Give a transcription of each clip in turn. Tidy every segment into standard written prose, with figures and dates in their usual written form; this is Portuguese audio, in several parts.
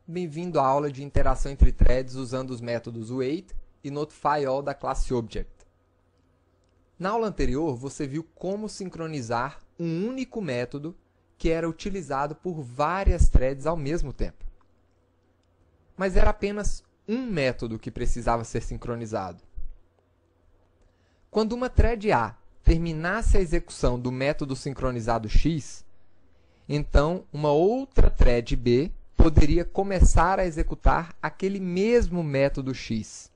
Bem-vindo à aula de interação entre threads usando os métodos wait e notifyAll da classe Object. Na aula anterior, você viu como sincronizar um único método que era utilizado por várias threads ao mesmo tempo. Mas era apenas um método que precisava ser sincronizado. Quando uma thread A terminasse a execução do método sincronizado X, então uma outra thread B poderia começar a executar aquele mesmo método X.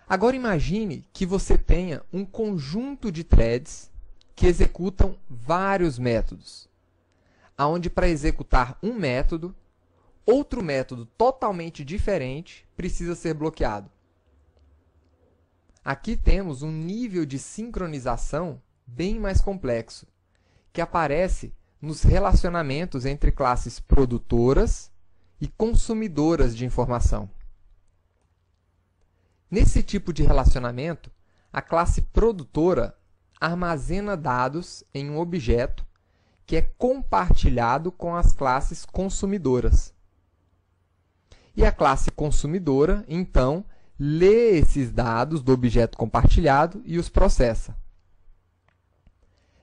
Agora imagine que você tenha um conjunto de threads que executam vários métodos, onde para executar um método, outro método totalmente diferente precisa ser bloqueado. Aqui temos um nível de sincronização bem mais complexo, que aparece nos relacionamentos entre classes produtoras e consumidoras de informação. Nesse tipo de relacionamento, a classe produtora armazena dados em um objeto que é compartilhado com as classes consumidoras. E a classe consumidora, então, lê esses dados do objeto compartilhado e os processa.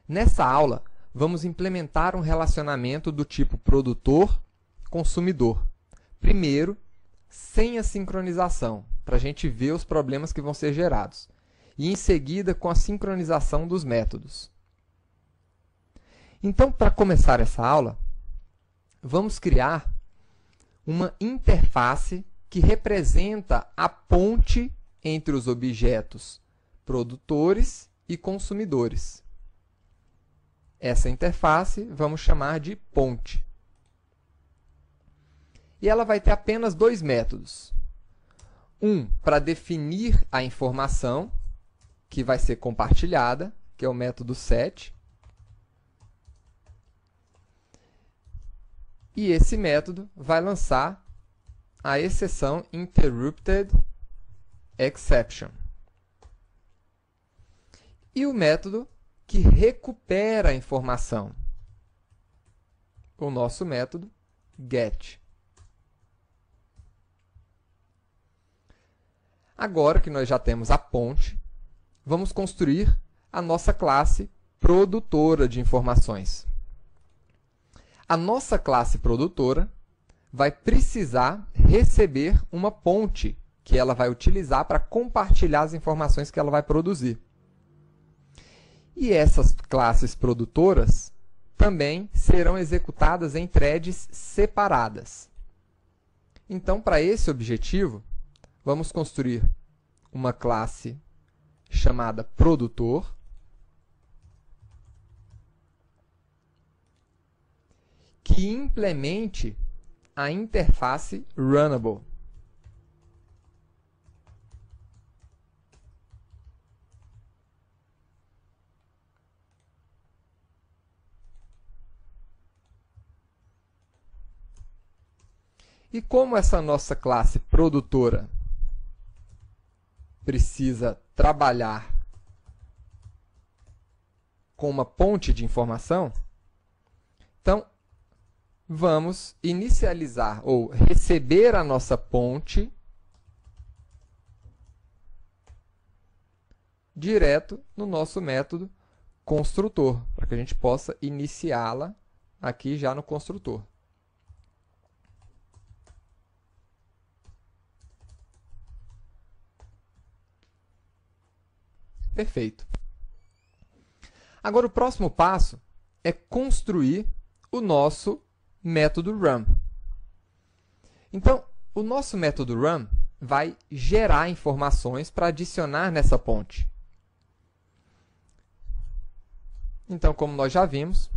Nessa aula, vamos implementar um relacionamento do tipo produtor-consumidor. Primeiro, sem a sincronização, para a gente ver os problemas que vão ser gerados. E, em seguida, com a sincronização dos métodos. Então, para começar essa aula, vamos criar uma interface que representa a ponte entre os objetos produtores e consumidores. Essa interface vamos chamar de ponte. E ela vai ter apenas dois métodos. Um para definir a informação que vai ser compartilhada, que é o método set. E esse método vai lançar a exceção interrupted exception. E o método que recupera a informação, o nosso método get. Agora que nós já temos a ponte, vamos construir a nossa classe produtora de informações. A nossa classe produtora vai precisar receber uma ponte que ela vai utilizar para compartilhar as informações que ela vai produzir. E essas classes produtoras também serão executadas em threads separadas. Então, para esse objetivo, vamos construir uma classe chamada produtor, que implemente a interface runnable. E como essa nossa classe produtora precisa trabalhar com uma ponte de informação, então vamos inicializar ou receber a nossa ponte direto no nosso método construtor, para que a gente possa iniciá-la aqui já no construtor. Perfeito. Agora, o próximo passo é construir o nosso método run. Então, o nosso método run vai gerar informações para adicionar nessa ponte. Então, como nós já vimos,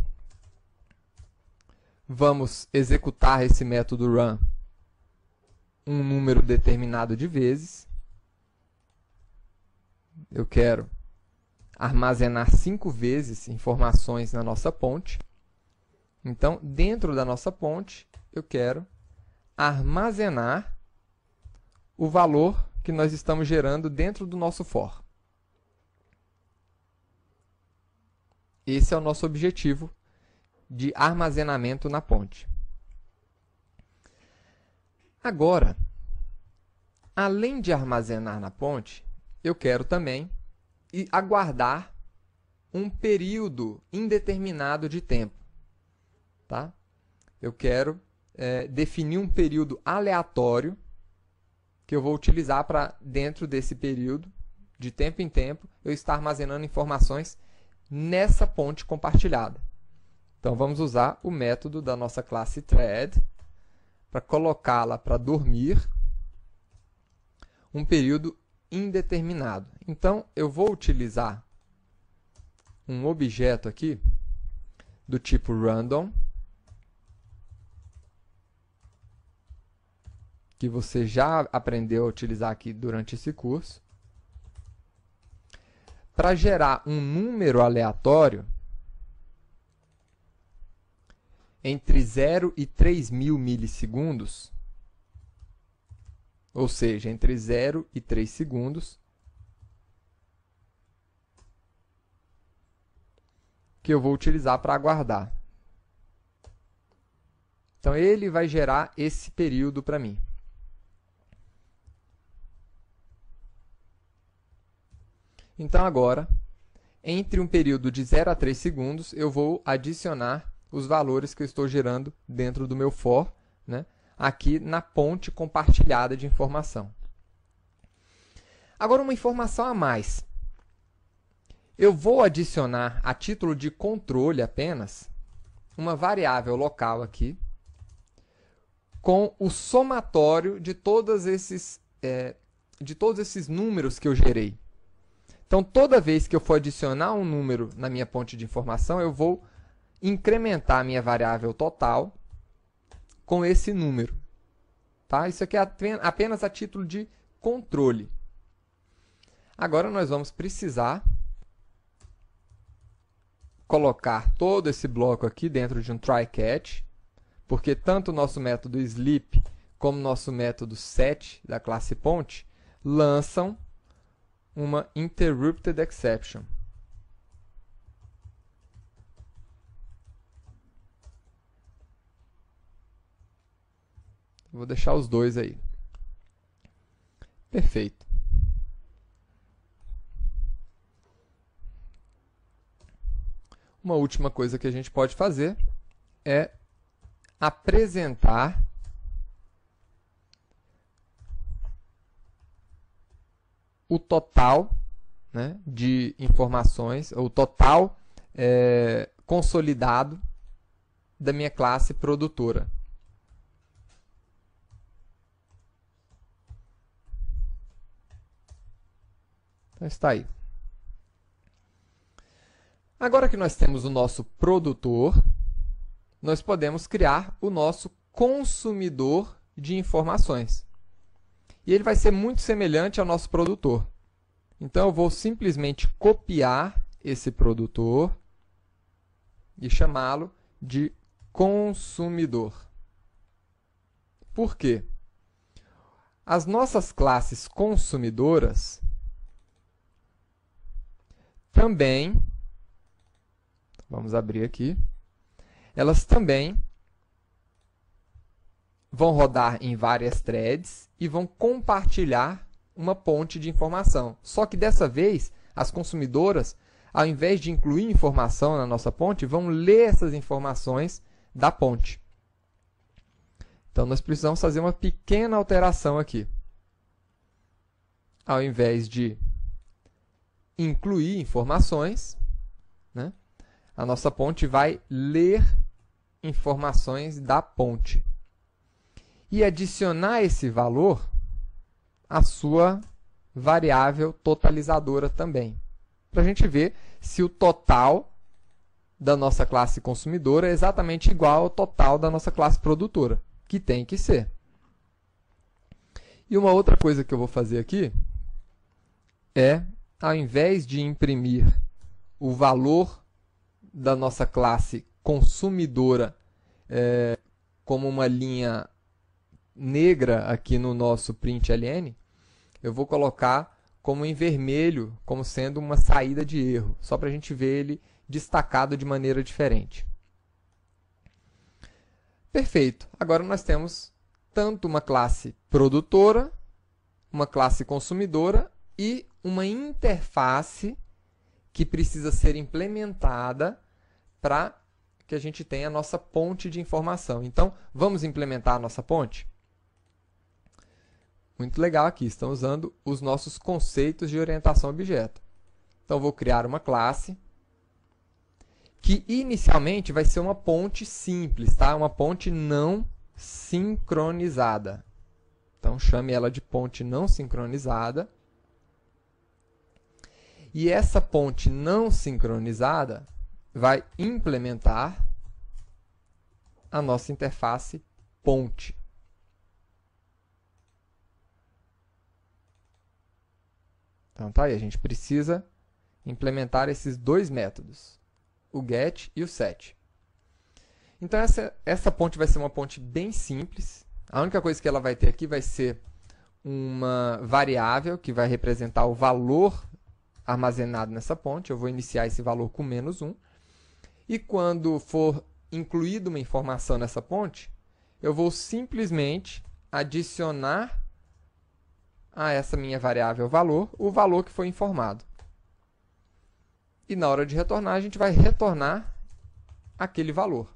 vamos executar esse método run um número determinado de vezes. Eu quero armazenar 5 vezes informações na nossa ponte. Então, dentro da nossa ponte, eu quero armazenar o valor que nós estamos gerando dentro do nosso for. Esse é o nosso objetivo de armazenamento na ponte. Agora, além de armazenar na ponte, eu quero também aguardar um período indeterminado de tempo. Tá? Eu quero definir um período aleatório que eu vou utilizar para, dentro desse período, de tempo em tempo, eu estar armazenando informações nessa ponte compartilhada. Então, vamos usar o método da nossa classe thread para colocá-la para dormir um período indeterminado. Então, eu vou utilizar um objeto aqui do tipo random, que você já aprendeu a utilizar aqui durante esse curso, para gerar um número aleatório entre 0 e 3.000 milissegundos, ou seja, entre 0 e 3 segundos, que eu vou utilizar para aguardar. Então, ele vai gerar esse período para mim. Então, agora, entre um período de 0 a 3 segundos, eu vou adicionar os valores que eu estou gerando dentro do meu for, né, aqui na ponte compartilhada de informação. Agora, uma informação a mais. Eu vou adicionar, a título de controle apenas, uma variável local aqui, com o somatório de todos esses números que eu gerei. Então, toda vez que eu for adicionar um número na minha ponte de informação, eu vou incrementar a minha variável total com esse número. Tá? Isso aqui é apenas a título de controle. Agora, nós vamos precisar colocar todo esse bloco aqui dentro de um try-catch, porque tanto o nosso método sleep como o nosso método set da classe ponte lançam uma interrupted exception. Vou deixar os dois aí. Perfeito. Uma última coisa que a gente pode fazer é apresentar o total, né, de informações, o total consolidado da minha classe produtora. Então, está aí. Agora que nós temos o nosso produtor, nós podemos criar o nosso consumidor de informações. E ele vai ser muito semelhante ao nosso produtor. Então, eu vou simplesmente copiar esse produtor e chamá-lo de consumidor. Por quê? As nossas classes consumidoras também, vamos abrir aqui, elas também vão rodar em várias threads e vão compartilhar uma ponte de informação. Só que dessa vez, as consumidoras, ao invés de incluir informação na nossa ponte, vão ler essas informações da ponte. Então, nós precisamos fazer uma pequena alteração aqui. Ao invés de incluir informações, né, a nossa ponte vai ler informações da ponte. E adicionar esse valor à sua variável totalizadora também. Para a gente ver se o total da nossa classe consumidora é exatamente igual ao total da nossa classe produtora, que tem que ser. E uma outra coisa que eu vou fazer aqui é, ao invés de imprimir o valor da nossa classe consumidora como uma linha negra aqui no nosso println, eu vou colocar como em vermelho, como sendo uma saída de erro, só para a gente ver ele destacado de maneira diferente. Perfeito. Agora nós temos tanto uma classe produtora, uma classe consumidora e uma interface que precisa ser implementada para que a gente tenha a nossa ponte de informação. Então, vamos implementar a nossa ponte? Muito legal aqui, estamos usando os nossos conceitos de orientação a objeto. Então, vou criar uma classe que inicialmente vai ser uma ponte simples, tá? Uma ponte não sincronizada. Então, chame ela de ponte não sincronizada. E essa ponte não sincronizada vai implementar a nossa interface ponte. Então, tá aí, a gente precisa implementar esses dois métodos, o get e o set. Então, essa ponte vai ser uma ponte bem simples. A única coisa que ela vai ter aqui vai ser uma variável que vai representar o valor armazenado nessa ponte. Eu vou iniciar esse valor com -1. E quando for incluída uma informação nessa ponte, eu vou simplesmente adicionar a essa minha variável valor o valor que foi informado. E na hora de retornar, a gente vai retornar aquele valor.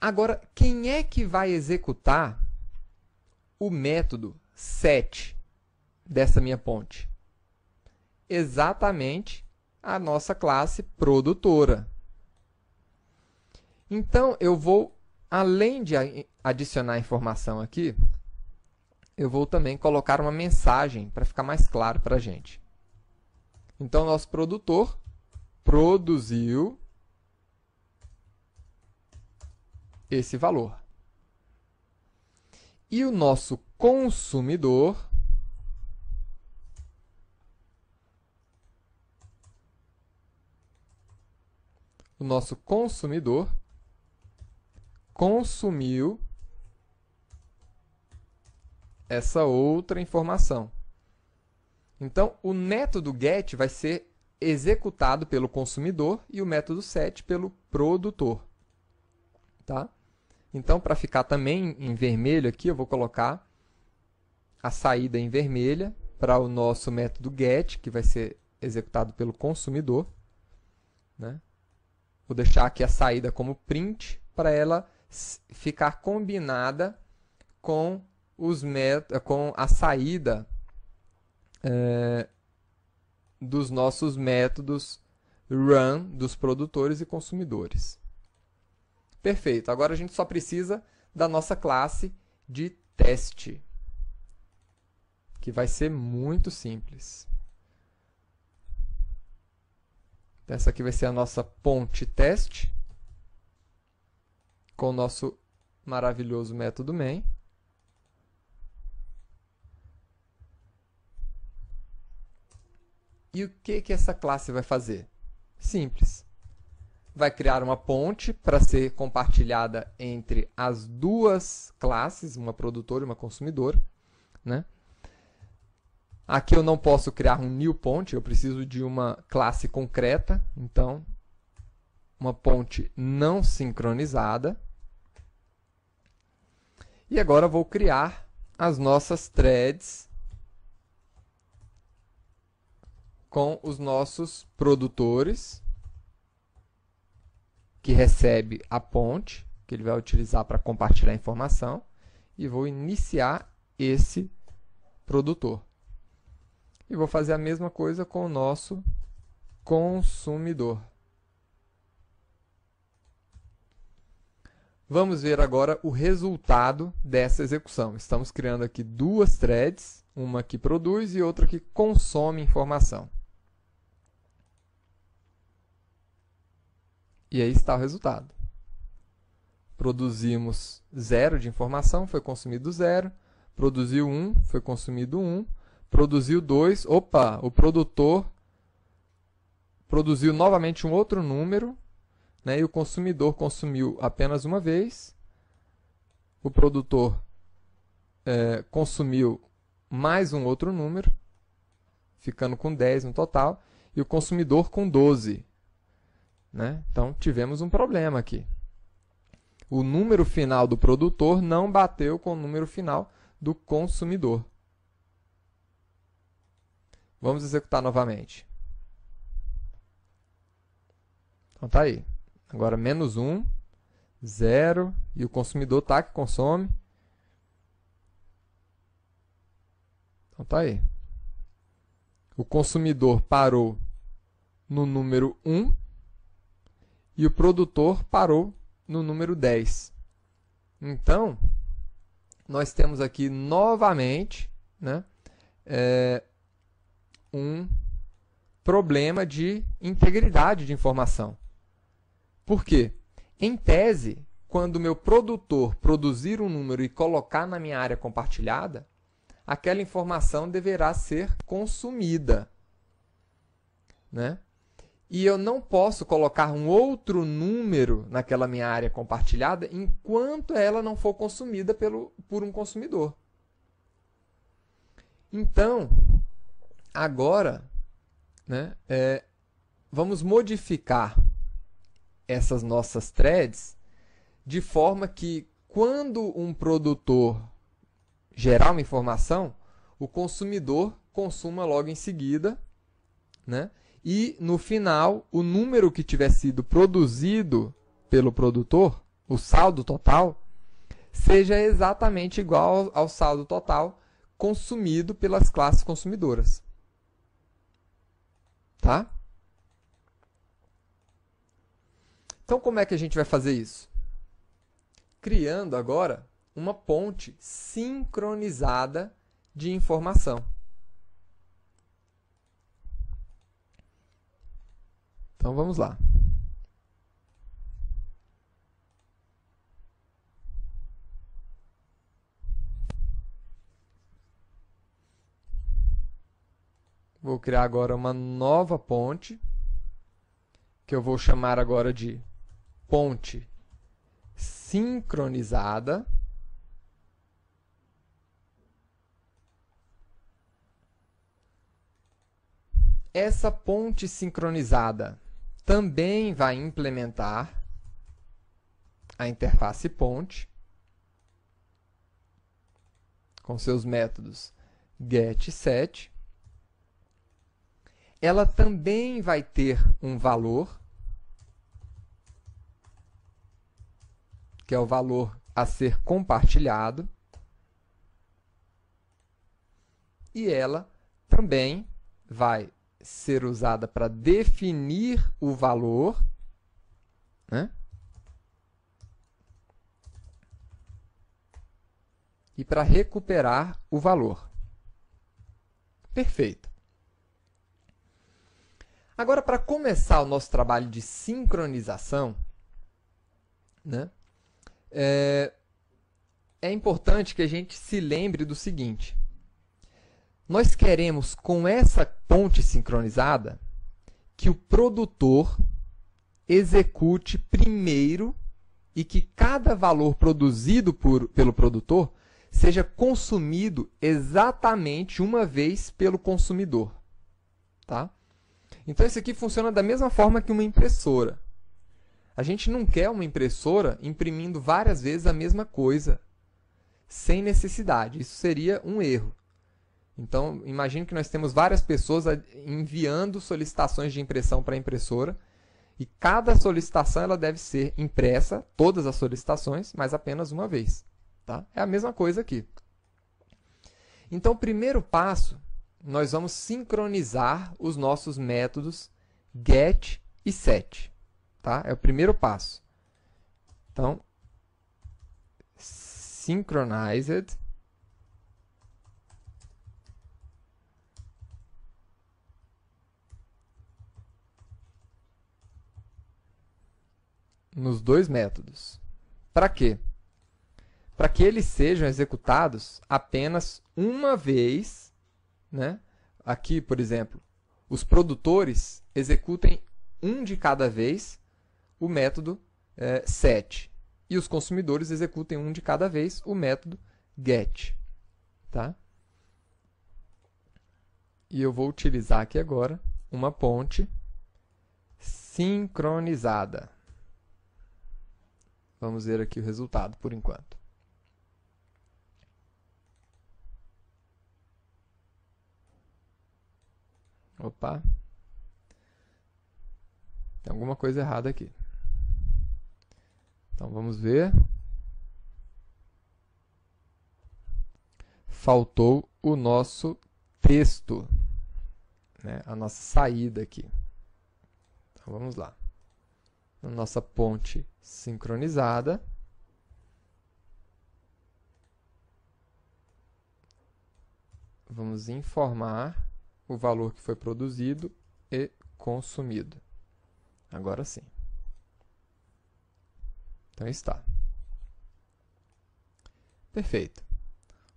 Agora, quem é que vai executar o método set dessa minha ponte? Exatamente a nossa classe produtora. Então, eu vou, além de adicionar informação aqui, eu vou também colocar uma mensagem para ficar mais claro para a gente. Então, nosso produtor produziu esse valor. E o nosso consumidor consumiu essa outra informação. Então, o método get vai ser executado pelo consumidor e o método set pelo produtor. Tá? Então, para ficar também em vermelho aqui, eu vou colocar a saída em vermelha para o nosso método get, que vai ser executado pelo consumidor. Né? Vou deixar aqui a saída como print para ela ficar combinada com a saída dos nossos métodos run dos produtores e consumidores. Perfeito. Agora a gente só precisa da nossa classe de teste, que vai ser muito simples. Essa aqui vai ser a nossa ponte teste, com o nosso maravilhoso método main. E o que essa classe vai fazer? Simples. Vai criar uma ponte para ser compartilhada entre as duas classes, uma produtora e uma consumidora. Né? Aqui eu não posso criar um new ponte, eu preciso de uma classe concreta. Então, uma ponte não sincronizada. E agora eu vou criar as nossas threads com os nossos produtores, que recebe a ponte, que ele vai utilizar para compartilhar a informação, e vou iniciar esse produtor. E vou fazer a mesma coisa com o nosso consumidor. Vamos ver agora o resultado dessa execução. Estamos criando aqui duas threads, uma que produz e outra que consome informação. E aí está o resultado. Produzimos 0 de informação, foi consumido 0. Produziu 1, foi consumido 1. Produziu 2, opa, o produtor produziu novamente um outro número, né, e o consumidor consumiu apenas uma vez. O produtor consumiu mais um outro número, ficando com 10 no total, e o consumidor com 12. Né? Então, tivemos um problema aqui. O número final do produtor não bateu com o número final do consumidor. Vamos executar novamente. Então tá aí. Agora menos 1, 0, e o consumidor tá que consome. Então tá aí. O consumidor parou no número 1 e o produtor parou no número 10. Então, nós temos aqui novamente, né, um problema de integridade de informação. Por quê? Em tese, quando o meu produtor produzir um número e colocar na minha área compartilhada, aquela informação deverá ser consumida, né? E eu não posso colocar um outro número naquela minha área compartilhada enquanto ela não for consumida por um consumidor. Então, agora, né, vamos modificar essas nossas threads de forma que, quando um produtor gerar uma informação, o consumidor consuma logo em seguida, né? E, no final, o número que tiver sido produzido pelo produtor, o saldo total, seja exatamente igual ao saldo total consumido pelas classes consumidoras. Tá? Então, como é que a gente vai fazer isso? Criando agora uma ponte sincronizada de informação. Então, vamos lá. Vou criar agora uma nova ponte, que eu vou chamar agora de ponte sincronizada. Essa ponte sincronizada também vai implementar a interface ponte com seus métodos get e set. Ela também vai ter um valor, que é o valor a ser compartilhado, e ela também vai ser usada para definir o valor, né? E para recuperar o valor. Perfeito. Agora, para começar o nosso trabalho de sincronização, né, é importante que a gente se lembre do seguinte. Nós queremos, com essa ponte sincronizada, que o produtor execute primeiro e que cada valor produzido pelo produtor seja consumido exatamente uma vez pelo consumidor. Tá? Então, isso aqui funciona da mesma forma que uma impressora. A gente não quer uma impressora imprimindo várias vezes a mesma coisa, sem necessidade. Isso seria um erro. Então, imagine que nós temos várias pessoas enviando solicitações de impressão para a impressora, e cada solicitação ela deve ser impressa, todas as solicitações, mas apenas uma vez. Tá? É a mesma coisa aqui. Então, o primeiro passo, nós vamos sincronizar os nossos métodos get e set. Tá? É o primeiro passo. Então, synchronized nos dois métodos. Para quê? Para que eles sejam executados apenas uma vez, né? Aqui, por exemplo, os produtores executem um de cada vez o método set, e os consumidores executem um de cada vez o método get. Tá? E eu vou utilizar aqui agora uma ponte sincronizada. Vamos ver aqui o resultado por enquanto. Opa, tem alguma coisa errada aqui. Então vamos ver. Faltou o nosso texto, né? A nossa saída aqui. Então vamos lá. Na nossa ponte sincronizada, vamos informar o valor que foi produzido e consumido. Agora sim. Então está. Perfeito.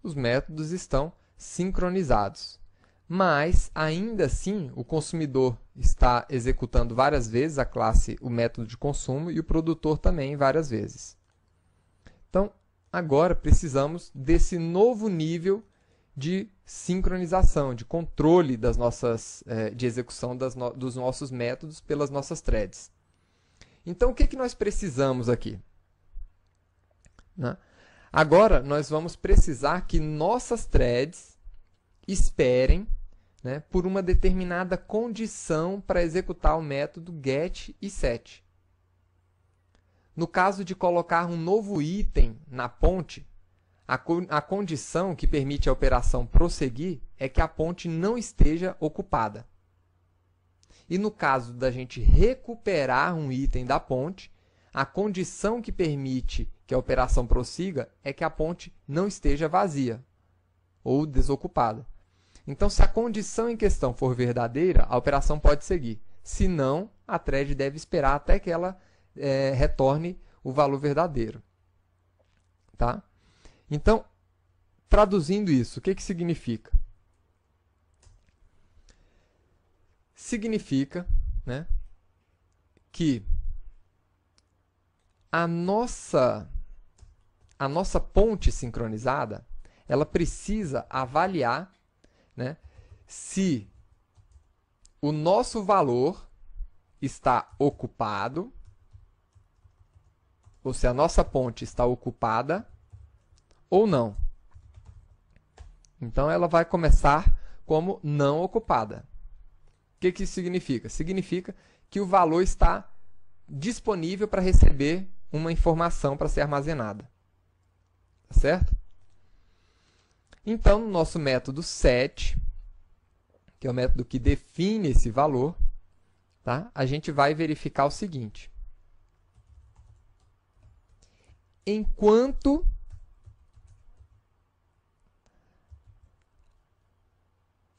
Os métodos estão sincronizados, mas ainda assim o consumidor está executando várias vezes a classe, o método de consumo, e o produtor também várias vezes. Então, agora precisamos desse novo nível de sincronização, de controle das nossas, de execução dos nossos métodos pelas nossas threads. Então, o que nós precisamos aqui? Né? Agora, nós vamos precisar que nossas threads esperem, né, por uma determinada condição para executar o método get e set. No caso de colocar um novo item na ponte, a condição que permite a operação prosseguir é que a ponte não esteja ocupada. E no caso da gente recuperar um item da ponte, a condição que permite que a operação prossiga é que a ponte não esteja vazia ou desocupada. Então, se a condição em questão for verdadeira, a operação pode seguir. Se não, a thread deve esperar até que ela retorne o valor verdadeiro. Tá? Então, traduzindo isso, o que significa? Significa, né, que a nossa ponte sincronizada, ela precisa avaliar, né, se o nosso valor está ocupado, ou se a nossa ponte está ocupada ou não. Então, ela vai começar como não ocupada. O que isso significa? Significa que o valor está disponível para receber uma informação para ser armazenada. Tá certo? Então, no nosso método set, que é o método que define esse valor, tá? A gente vai verificar o seguinte. Enquanto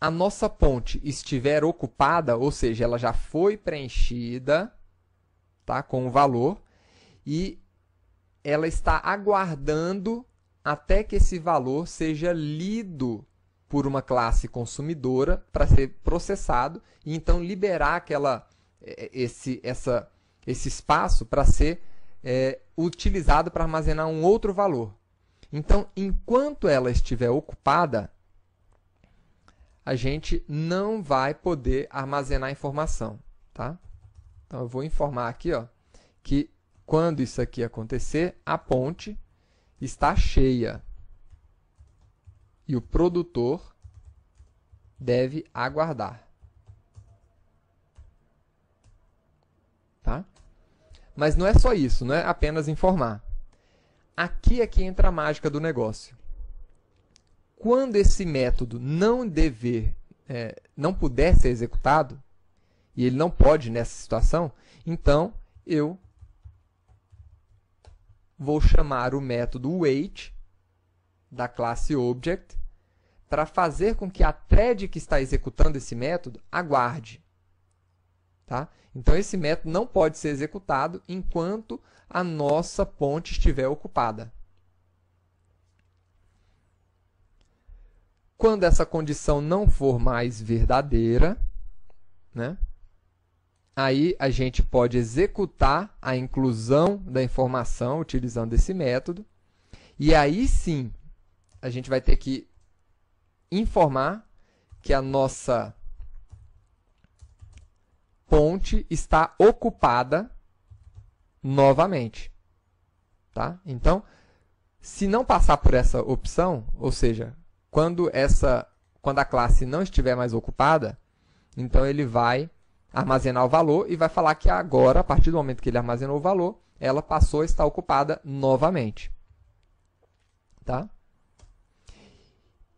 a nossa ponte estiver ocupada, ou seja, ela já foi preenchida, tá, com o valor, e ela está aguardando até que esse valor seja lido por uma classe consumidora para ser processado e então liberar esse espaço para ser utilizado para armazenar um outro valor. Então, enquanto ela estiver ocupada, a gente não vai poder armazenar informação. Tá? Então, eu vou informar aqui, ó, que quando isso aqui acontecer, a ponte está cheia e o produtor deve aguardar. Tá? Mas não é só isso, não é apenas informar. Aqui é que entra a mágica do negócio. Quando esse método não puder ser executado, e ele não pode nessa situação, então eu vou chamar o método wait da classe object para fazer com que a thread que está executando esse método aguarde. Tá? Então, esse método não pode ser executado enquanto a nossa ponte estiver ocupada. Quando essa condição não for mais verdadeira, né, aí a gente pode executar a inclusão da informação utilizando esse método. E aí sim, a gente vai ter que informar que a nossa ponte está ocupada novamente. Tá? Então, se não passar por essa opção, ou seja, quando a classe não estiver mais ocupada, então ele vai armazenar o valor e vai falar que agora, a partir do momento que ele armazenou o valor, ela passou a estar ocupada novamente. Tá?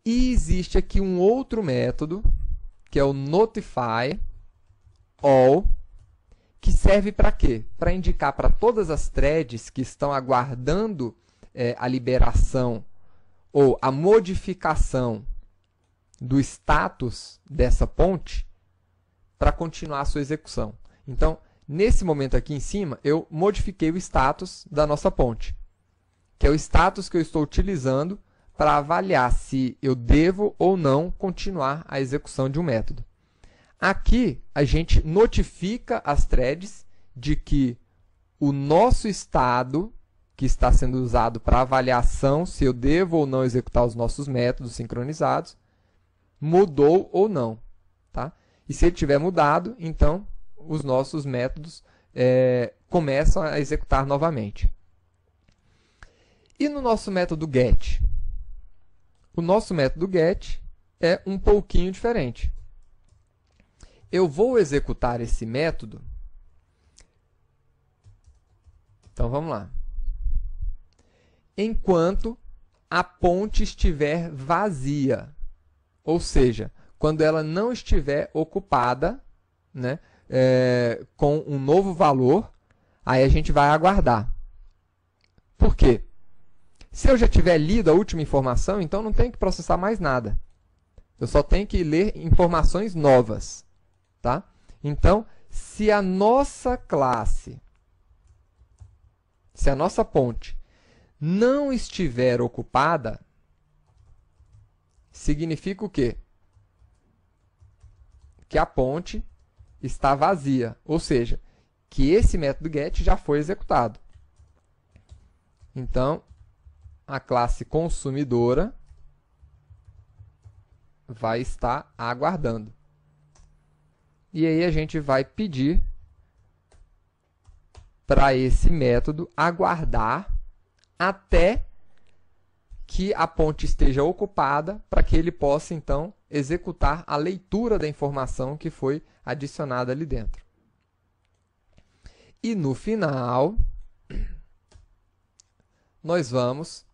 E existe aqui um outro método, que é o notify all, que serve para quê? Para indicar para todas as threads que estão aguardando a liberação ou a modificação do status dessa ponte para continuar a sua execução. Então, nesse momento aqui em cima, eu modifiquei o status da nossa ponte, que é o status que eu estou utilizando para avaliar se eu devo ou não continuar a execução de um método. Aqui, a gente notifica as threads de que o nosso estado, que está sendo usado para avaliação se eu devo ou não executar os nossos métodos sincronizados, mudou ou não. Tá? E se ele tiver mudado, então os nossos métodos começam a executar novamente. E no nosso método get? O nosso método get é um pouquinho diferente. Eu vou executar esse método. Então, vamos lá. Enquanto a ponte estiver vazia, ou seja, quando ela não estiver ocupada, né, com um novo valor, aí a gente vai aguardar. Por quê? Se eu já tiver lido a última informação, então não tenho que processar mais nada. Eu só tenho que ler informações novas. Tá? Então, se a nossa classe, se a nossa ponte não estiver ocupada, significa o quê? Que a ponte está vazia, ou seja, que esse método get já foi executado. Então, a classe consumidora vai estar aguardando. E aí a gente vai pedir para esse método aguardar até que a ponte esteja ocupada para que ele possa, então, executar a leitura da informação que foi adicionada ali dentro. E no final, nós vamos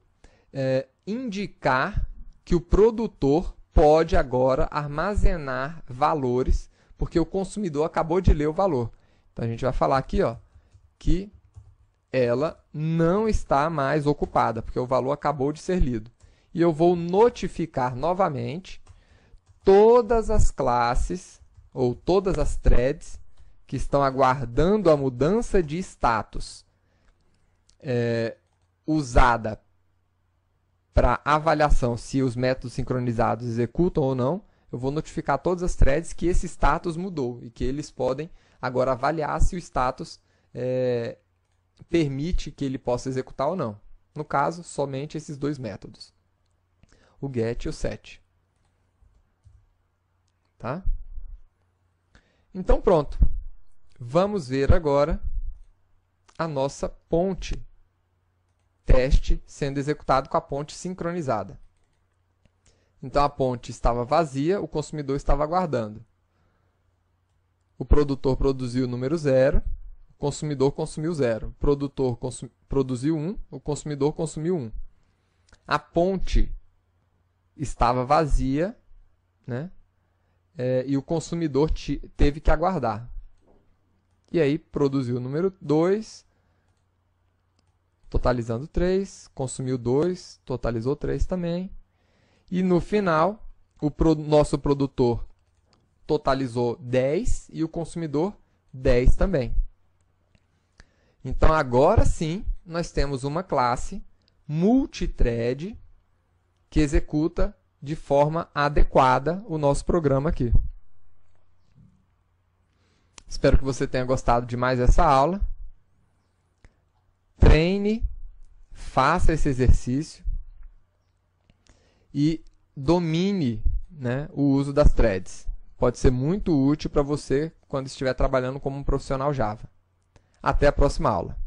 indicar que o produtor pode agora armazenar valores, porque o consumidor acabou de ler o valor. Então, a gente vai falar aqui, ó, que ela não está mais ocupada, porque o valor acabou de ser lido. E eu vou notificar novamente todas as classes, ou todas as threads, que estão aguardando a mudança de status usada para avaliação se os métodos sincronizados executam ou não. Eu vou notificar todas as threads que esse status mudou e que eles podem agora avaliar se o status permite que ele possa executar ou não. No caso, somente esses dois métodos, o get e o set. Tá? Então, pronto. Vamos ver agora a nossa ponte teste sendo executado com a ponte sincronizada. Então, a ponte estava vazia, o consumidor estava aguardando. O produtor produziu o número 0, o consumidor consumiu 0. O produtor produziu 1, o consumidor consumiu 1. A ponte estava vazia, né? E o consumidor teve que aguardar. E aí, produziu o número 2, totalizando 3, consumiu 2, totalizou 3 também. E no final, o nosso produtor totalizou 10 e o consumidor 10 também. Então, agora sim, nós temos uma classe multithread que executa de forma adequada o nosso programa aqui. Espero que você tenha gostado de mais essa aula. Treine, faça esse exercício e domine, né, o uso das threads. Pode ser muito útil para você quando estiver trabalhando como um profissional Java. Até a próxima aula.